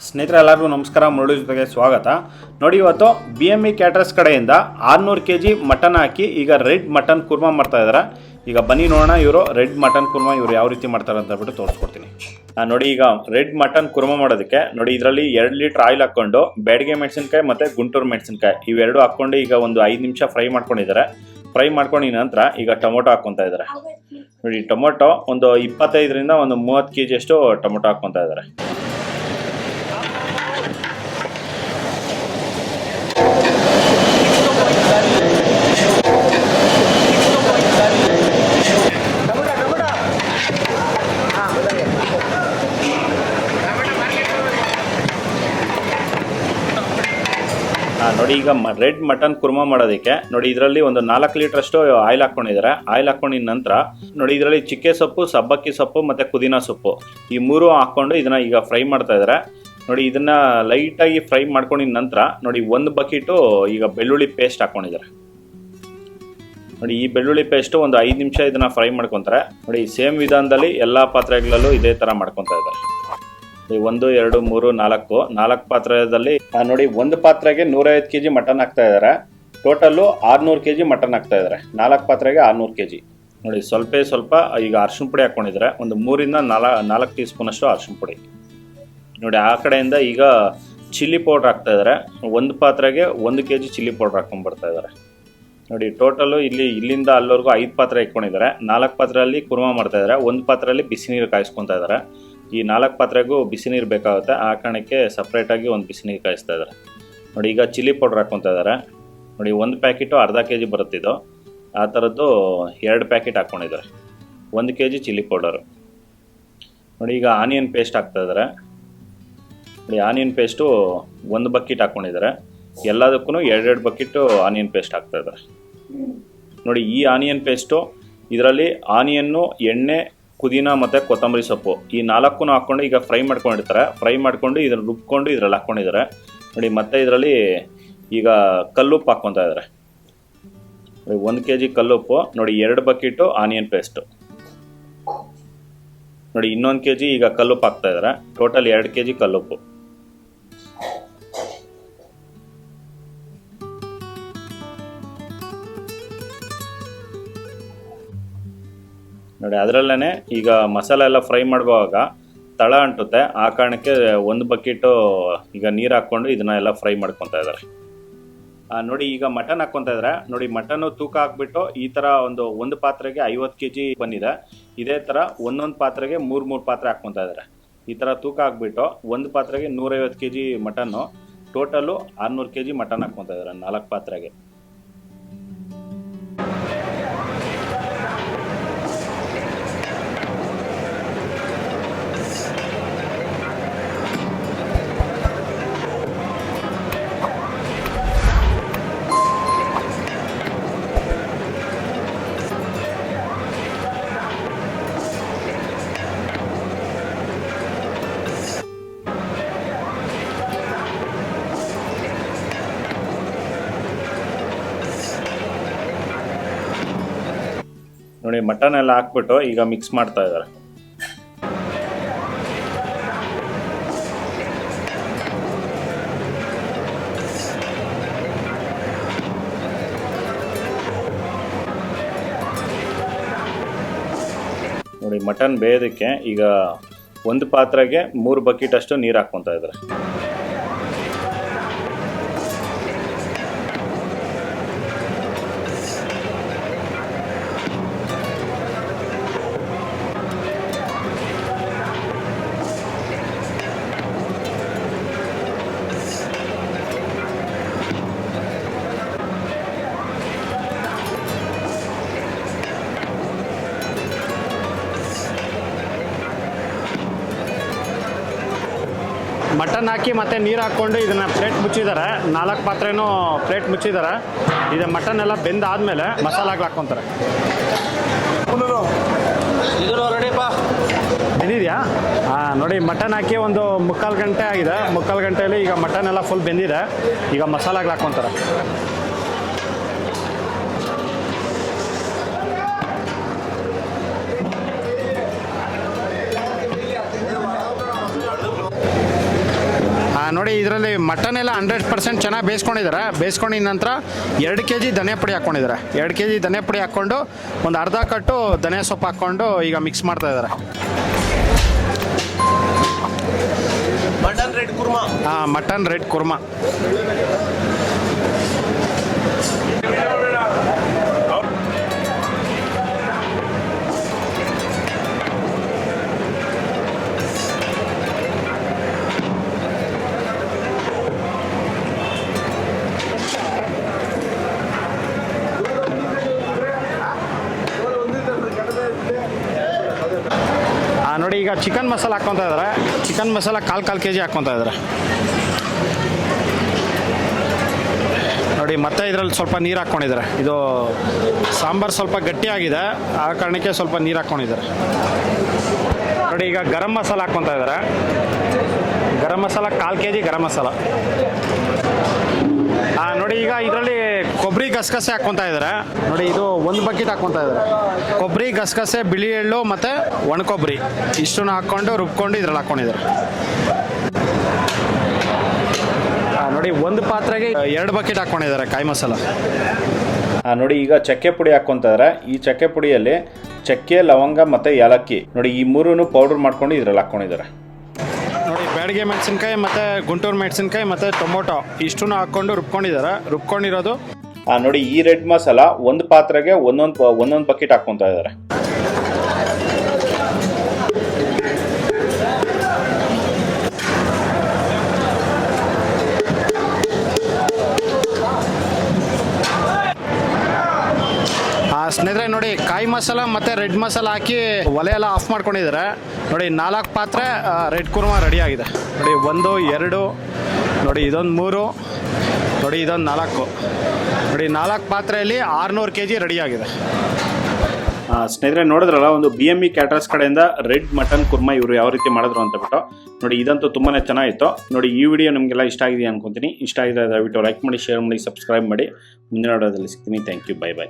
ಸ್ನೇಹಿತರೆ ಎಲ್ಲರಿಗೂ ನಮಸ್ಕಾರ. ಮುರಳಿ ಜೊತೆಗೆ ಸ್ವಾಗತ. ನೋಡಿ, ಇವತ್ತು BME ಕ್ಯಾಟರರ್ಸ್ ಕಡೆಯಿಂದ 600 kg ಮಟನ್ ಹಾಕಿ ಈಗ ರೆಡ್ ಮಟನ್ ಕುರ್ಮಾ ಮಾಡ್ತಾ ಇದ್ದಾರೆ. ಈಗ ಬನ್ನಿ ನೋಡೋಣ ಇವರು ರೆಡ್ ಮಟನ್ ಕುರ್ಮಾ ಇವರು ಯಾವ ರೀತಿ ಮಾಡ್ತಾರೆ ಅಂತ ಹೇಳ್ಬಿಟ್ಟು ತೋರಿಸ್ಕೊಡ್ತೀನಿ. ನೋಡಿ, ಈಗ ರೆಡ್ ಮಟನ್ ಕುರ್ಮಾ ಮಾಡೋದಕ್ಕೆ ನೋಡಿ ಇದರಲ್ಲಿ 2 ಲೀಟರ್ ಆಯಿಲ್ ಹಾಕ್ಕೊಂಡು ಬ್ಯಾಡಗೆ ಮೆಣಸಿನ್ಕಾಯಿ ಮತ್ತು ಗುಂಟೂರು ಮೆಣಸಿನ್ಕಾಯಿ ಇವೆರಡು ಹಾಕ್ಕೊಂಡು ಈಗ ಒಂದು 5 ನಿಮಿಷ ಫ್ರೈ ಮಾಡ್ಕೊಂಡಿದ್ದಾರೆ. ಫ್ರೈ ಮಾಡ್ಕೊಂಡಿದ ನಂತರ ಈಗ ಟೊಮೊಟೊ ಹಾಕ್ಕೊತಾ ಇದ್ದಾರೆ. ನೋಡಿ, ಟೊಮೊಟೊ ಒಂದು 25ರಿಂದ ಒಂದು 30 kg ಅಷ್ಟು ಟೊಮೊಟೊ ಹಾಕ್ಕೊತಾ ಇದ್ದಾರೆ. ನೋಡಿ, ಈಗ ರೆಡ್ ಮಟನ್ ಕುರ್ಮಾ ಮಾಡೋದಕ್ಕೆ ನೋಡಿ ಇದರಲ್ಲಿ ಒಂದು 4 ಲೀಟರ್ ಅಷ್ಟು ಆಯಿಲ್ ಹಾಕ್ಕೊಂಡಿದ್ದಾರೆ. ಆಯಿಲ್ ಹಾಕೊಂಡಿದ ನಂತರ ನೋಡಿ ಇದರಲ್ಲಿ ಚಿಕ್ಕೆ ಸೊಪ್ಪು, ಸಬ್ಬಕ್ಕಿ ಸೊಪ್ಪು ಮತ್ತು ಪುದೀನ ಸೊಪ್ಪು ಈ ಮೂರು ಹಾಕ್ಕೊಂಡು ಇದನ್ನ ಈಗ ಫ್ರೈ ಮಾಡ್ತಾ ಇದ್ದಾರೆ. ನೋಡಿ, ಇದನ್ನ ಲೈಟಾಗಿ ಫ್ರೈ ಮಾಡ್ಕೊಂಡಿದ ನಂತರ ನೋಡಿ 1 ಬಕೆಟು ಈಗ ಬೆಳ್ಳುಳ್ಳಿ ಪೇಸ್ಟ್ ಹಾಕ್ಕೊಂಡಿದ್ದಾರೆ. ನೋಡಿ, ಈ ಬೆಳ್ಳುಳ್ಳಿ ಪೇಸ್ಟು ಒಂದು 5 ನಿಮಿಷ ಇದನ್ನ ಫ್ರೈ ಮಾಡ್ಕೊತಾರೆ. ನೋಡಿ, ಸೇಮ್ ವಿಧಾನದಲ್ಲಿ ಎಲ್ಲ ಪಾತ್ರೆಗಳಲ್ಲೂ ಇದೇ ಥರ ಮಾಡ್ಕೊತಾ ಇದ್ದಾರೆ. 1 2 3 4 ಪಾತ್ರೆದಲ್ಲಿ ನೋಡಿ 1 ಪಾತ್ರೆಗೆ 150 kg ಮಟನ್ ಹಾಕ್ತಾ ಇದ್ದಾರೆ. ಟೋಟಲ್ಲು 600 kg ಮಟನ್ ಹಾಕ್ತಾ ಇದ್ದಾರೆ. 4 ಪಾತ್ರೆಗೆ 600 kg. ನೋಡಿ, ಸ್ವಲ್ಪ ಈಗ ಅರಿಶಿನ ಪುಡಿ ಹಾಕ್ಕೊಂಡಿದ್ದಾರೆ. ಒಂದು 3ರಿಂದ 4 ಟೀ ಸ್ಪೂನ್ ಅಷ್ಟು ಅರಿಶಿನ ಪುಡಿ. ನೋಡಿ, ಆ ಕಡೆಯಿಂದ ಈಗ ಚಿಲ್ಲಿ ಪೌಡ್ರ್ ಹಾಕ್ತಾ ಇದ್ದಾರೆ. 1 ಪಾತ್ರೆಗೆ 1 kg ಚಿಲ್ಲಿ ಪೌಡ್ರ್ ಹಾಕ್ಕೊಂಡ್ಬರ್ತಾ ಇದ್ದಾರೆ. ನೋಡಿ, ಟೋಟಲು ಇಲ್ಲಿಂದ ಅಲ್ಲಿವರೆಗೂ 5 ಪಾತ್ರೆ ಇಟ್ಕೊಂಡಿದ್ದಾರೆ. 4 ಪಾತ್ರೆಯಲ್ಲಿ ಕುರ್ಮಾ ಮಾಡ್ತಾ ಇದ್ದಾರೆ. 1 ಪಾತ್ರೆಯಲ್ಲಿ ಬಿಸಿ ನೀರು ಕಾಯಿಸ್ಕೊತಾ ಇದ್ದಾರೆ. ಈ 4 ಪಾತ್ರೆಗೂ ಬಿಸಿ ನೀರು ಬೇಕಾಗುತ್ತೆ. ಆ ಕಾರಣಕ್ಕೆ ಸಪ್ರೇಟಾಗಿ ಒಂದು ಬಿಸಿ ನೀರು ಕಾಯಿಸ್ತಾ ಇದ್ದಾರೆ. ನೋಡಿ, ಈಗ ಚಿಲ್ಲಿ ಪೌಡ್ರ್ ಹಾಕ್ಕೊತಾ ಇದ್ದಾರೆ. ನೋಡಿ, 1 ಪ್ಯಾಕೆಟು ಅರ್ಧ kg ಬರುತ್ತಿದ್ದು ಆ ಥರದ್ದು 2 ಪ್ಯಾಕೆಟ್ ಹಾಕ್ಕೊಂಡಿದ್ದಾರೆ. 1 kg chilli powder. ನೋಡಿ, ಈಗ ಆನಿಯನ್ ಪೇಸ್ಟ್ ಹಾಕ್ತಾ ಇದ್ದಾರೆ. ನೋಡಿ, ಆನಿಯನ್ ಪೇಸ್ಟು 1 ಬಕೆಟ್ ಹಾಕ್ಕೊಂಡಿದ್ದಾರೆ. ಎಲ್ಲದಕ್ಕೂ 2 ಬಕೆಟು ಆನಿಯನ್ ಪೇಸ್ಟ್ ಹಾಕ್ತಾ ಇದ್ದಾರೆ. ನೋಡಿ, ಈ ಆನಿಯನ್ ಪೇಸ್ಟು ಇದರಲ್ಲಿ ಆನಿಯನ್ನು, ಎಣ್ಣೆ, ಪುದೀನ ಮತ್ತು ಕೊತ್ತಂಬರಿ ಸೊಪ್ಪು ಈ 4 ಹಾಕ್ಕೊಂಡು ಈಗ ಫ್ರೈ ಮಾಡ್ಕೊಂಡಿರ್ತಾರೆ. ಫ್ರೈ ಮಾಡ್ಕೊಂಡು ಇದನ್ನು ರುಬ್ಕೊಂಡು ಇದರಲ್ಲಿ ಹಾಕ್ಕೊಂಡಿದ್ದಾರೆ. ನೋಡಿ, ಮತ್ತೆ ಇದರಲ್ಲಿ ಈಗ ಕಲ್ಲುಪ್ಪು ಹಾಕ್ಕೊತಾ ಇದ್ದಾರೆ. ನೋಡಿ, 1 kg ಕಲ್ಲುಪ್ಪು. ನೋಡಿ, 2 ಬಕೆಟು ಆನಿಯನ್ ಪೇಸ್ಟು. ನೋಡಿ, ಇನ್ನೊಂದು kg ಈಗ ಕಲ್ಲುಪ್ಪು ಹಾಕ್ತಾ ಇದ್ದಾರೆ. Total 2 kg ಕಲ್ಲುಪ್ಪು. ನೋಡಿ, ಅದರಲ್ಲೇ ಈಗ ಮಸಾಲೆ ಎಲ್ಲ ಫ್ರೈ ಮಾಡುವಾಗ ತಳ ಅಂಟುತ್ತೆ. ಆ ಕಾರಣಕ್ಕೆ 1 ಬಕೆಟು ಈಗ ನೀರು ಹಾಕ್ಕೊಂಡು ಇದನ್ನ ಎಲ್ಲ ಫ್ರೈ ಮಾಡ್ಕೊತಾ ಇದ್ದಾರೆ. ನೋಡಿ, ಈಗ ಮಟನ್ ಹಾಕ್ಕೊತಾ ಇದ್ದಾರೆ. ನೋಡಿ, ಮಟನ್ನು ತೂಕ ಹಾಕ್ಬಿಟ್ಟು ಈ ಥರ ಒಂದು ಪಾತ್ರೆಗೆ 50 kg ಬಂದಿದೆ. ಇದೇ ಥರ ಒಂದೊಂದು ಪಾತ್ರೆಗೆ 3 ಪಾತ್ರೆ ಹಾಕ್ಕೊತಾ ಇದ್ದಾರೆ. ಈ ಥರ ತೂಕ ಹಾಕ್ಬಿಟ್ಟು 1 ಪಾತ್ರೆಗೆ 150 kg mutton, total 600 kg mutton ಹಾಕ್ಕೊತಾ ಇದ್ದಾರೆ 4 ಪಾತ್ರೆಗೆ. ನೋಡಿ, ಮಟನ್ ಎಲ್ಲ ಹಾಕ್ಬಿಟ್ಟು ಈಗ ಮಿಕ್ಸ್ ಮಾಡ್ತಾ ಇದ್ದಾರೆ. ನೋಡಿ, ಮಟನ್ ಬೇಯೋದಕ್ಕೆ ಈಗ 1 ಪಾತ್ರೆಗೆ 3 ಬಕೆಟ್ ಅಷ್ಟು ನೀರು ಹಾಕ್ಕೊತಾ ಇದ್ದಾರೆ. ಮಟನ್ ಹಾಕಿ ಮತ್ತು ನೀರು ಹಾಕ್ಕೊಂಡು ಇದನ್ನು ಪ್ಲೇಟ್ ಮುಚ್ಚಿದ್ದಾರೆ. 4 ಪಾತ್ರೆನೂ ಪ್ಲೇಟ್ ಮುಚ್ಚಿದ್ದಾರೆ. ಇದು ಮಟನ್ ಎಲ್ಲ ಬೆಂದಾದಮೇಲೆ ಮಸಾಲಾಗಳು ಹಾಕ್ಕೊತಾರೆ. ಬೆಂದಿದೆಯಾ? ನೋಡಿ, ಮಟನ್ ಹಾಕಿ ಒಂದು 3/4 ಗಂಟೆ ಆಗಿದೆ. 3/4 ಗಂಟೆಯಲ್ಲಿ ಈಗ ಮಟನ್ ಎಲ್ಲ ಫುಲ್ ಬೆಂದಿದೆ. ಈಗ ಮಸಾಲಾಗಳು ಹಾಕ್ಕೊತಾರೆ. ನೋಡಿ ಇದರಲ್ಲಿ ಮಟನ್ ಎಲ್ಲ 100% ಚೆನ್ನಾಗಿ ಬೇಯಿಸ್ಕೊಂಡಿದ್ದಾರೆ. ಬೇಯಿಸ್ಕೊಂಡಿದ ನಂತರ 2 kg ಧನಿಯಾ ಪುಡಿ ಹಾಕ್ಕೊಂಡಿದ್ದಾರೆ. 2 kg ಧನಿಯಾ ಪುಡಿ ಹಾಕ್ಕೊಂಡು ಒಂದು ಅರ್ಧ ಕಟ್ಟು ಧನಿಯಾ ಸೊಪ್ಪು ಹಾಕ್ಕೊಂಡು ಈಗ ಮಿಕ್ಸ್ ಮಾಡ್ತಾ ಇದ್ದಾರೆ. Mutton red kurma. Mutton red kurma. ನೋಡಿ ಈಗ ಚಿಕನ್ ಮಸಾಲ ಹಾಕ್ಕೊತಾ ಇದ್ದಾರೆ. ಚಿಕನ್ ಮಸಾಲ ಕಾಲು kg ಹಾಕ್ಕೊತಾ ಇದ್ದಾರೆ. ನೋಡಿ ಮತ್ತೆ ಇದರಲ್ಲಿ ಸ್ವಲ್ಪ ನೀರು ಹಾಕ್ಕೊಂಡಿದ್ದಾರೆ. ಇದು ಸಾಂಬಾರು ಸ್ವಲ್ಪ ಗಟ್ಟಿಯಾಗಿದೆ, ಆ ಕಾರಣಕ್ಕೆ ಸ್ವಲ್ಪ ನೀರು ಹಾಕ್ಕೊಂಡಿದ್ದಾರೆ. ನೋಡಿ ಈಗ ಗರಂ ಮಸಾಲ ಹಾಕ್ಕೊತಾ ಇದ್ದಾರೆ. ಗರಂ ಮಸಾಲ ಕಾಲು kg ಗರಂ ಮಸಾಲ. ನೋಡಿ ಈಗ ಇದರಲ್ಲಿ ಕೊಬ್ಬರಿ ಗಸಗಸೆ ಹಾಕ್ಕೊತಾ ಇದ್ದಾರೆ. ನೋಡಿ ಇದು 1 ಬಕೆಟ್ ಹಾಕ್ಕೊತಾ ಇದ್ದಾರೆ. ಕೊಬ್ಬರಿ ಗಸಗಸೆ ಬಿಳಿ ಎಳ್ಳು ಮತ್ತು ಒಣಕೊಬ್ಬರಿ ಇಷ್ಟನ್ನು ಹಾಕ್ಕೊಂಡು ರುಬ್ಕೊಂಡು ಇದ್ರಲ್ಲಿ ಹಾಕ್ಕೊಂಡಿದ್ದಾರೆ. ನೋಡಿ 1 ಪಾತ್ರೆಗೆ 2 ಬಕೆಟ್ ಹಾಕ್ಕೊಂಡಿದ್ದಾರೆ ಕಾಯಿ ಮಸಾಲ. ನೋಡಿ ಈಗ ಚಕ್ಕೆ ಪುಡಿ ಹಾಕ್ಕೊತಾ ಇದ್ದಾರೆ. ಈ ಚಕ್ಕೆ ಪುಡಿಯಲ್ಲಿ ಚಕ್ಕೆ, ಲವಂಗ ಮತ್ತು ಏಲಕ್ಕಿ ನೋಡಿ ಈ ಮೂರನ್ನು ಪೌಡರ್ ಮಾಡ್ಕೊಂಡು ಇದ್ರಲ್ಲಿ ಹಾಕ್ಕೊಂಡಿದ್ದಾರೆ. ನೋಡಿ ಬ್ಯಾಡಗೆ ಮೆಣಸಿನ್ಕಾಯಿ ಮತ್ತು ಗುಂಟೂರು ಮೆಣಸಿನ್ಕಾಯಿ ಮತ್ತು ಟೊಮೊಟೊ ಇಷ್ಟನ್ನು ಹಾಕ್ಕೊಂಡು ರುಬ್ಕೊಂಡಿದ್ದಾರೆ. ರುಬ್ಕೊಂಡಿರೋದು ನೋಡಿ ಈ ರೆಡ್ ಮಸಾಲ 1 ಪಾತ್ರೆಗೆ ಒಂದೊಂದು ಬಕೆಟ್ ಹಾಕ್ಕೊತಾ ಇದ್ದಾರೆ. ಸ್ನೇಹಿತರೆ ನೋಡಿ ಕಾಯಿ ಮಸಾಲ ಮತ್ತು ರೆಡ್ ಮಸಾಲ ಹಾಕಿ ಒಲೆ ಎಲ್ಲ ಆಫ್ ಮಾಡ್ಕೊಂಡಿದ್ದಾರೆ. ನೋಡಿ 4 ಪಾತ್ರೆ ರೆಡ್ ಕುರ್ಮಾ ರೆಡಿ ಆಗಿದೆ. ನೋಡಿ 1 2 ನೋಡಿ ಇದೊಂದು 3 ನೋಡಿ ಇದೊಂದು 4 ನೋಡಿ 4 ಪಾತ್ರೆಯಲ್ಲಿ 600 kg ರೆಡಿ ಆಗಿದೆ. ಸ್ನೇಹಿತರೆ ನೋಡಿದ್ರಲ್ಲ, ಒಂದು BME ಕ್ಯಾಟರರ್ಸ್ ಕಡೆಯಿಂದ ರೆಡ್ ಮಟನ್ ಕುರ್ಮಾ ಇವರು ಯಾವ ರೀತಿ ಮಾಡಿದ್ರು ಅಂತ ಬಿಟ್ಟು ನೋಡಿ ಇದಂತೂ ತುಂಬಾ ಚೆನ್ನಾಗಿತ್ತು. ನೋಡಿ ಈ ವಿಡಿಯೋ ನಿಮಗೆಲ್ಲ ಇಷ್ಟ ಆಗಿದೆ ಅನ್ಕೊಂತೀನಿ. ಇಷ್ಟ ಆಗಿದ್ರೆ ದಯವಿಟ್ಟು ಲೈಕ್ ಮಾಡಿ, ಶೇರ್ ಮಾಡಿ, ಸಬ್ಸ್ಕ್ರೈಬ್ ಮಾಡಿ. ಮುಂದಿನ ವಿಡಿಯೋದಲ್ಲಿ ಸಿಗ್ತೀನಿ. Thank you. ಬೈ.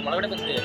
ಒಳಗಡೆ ಬಂದಿದೆ.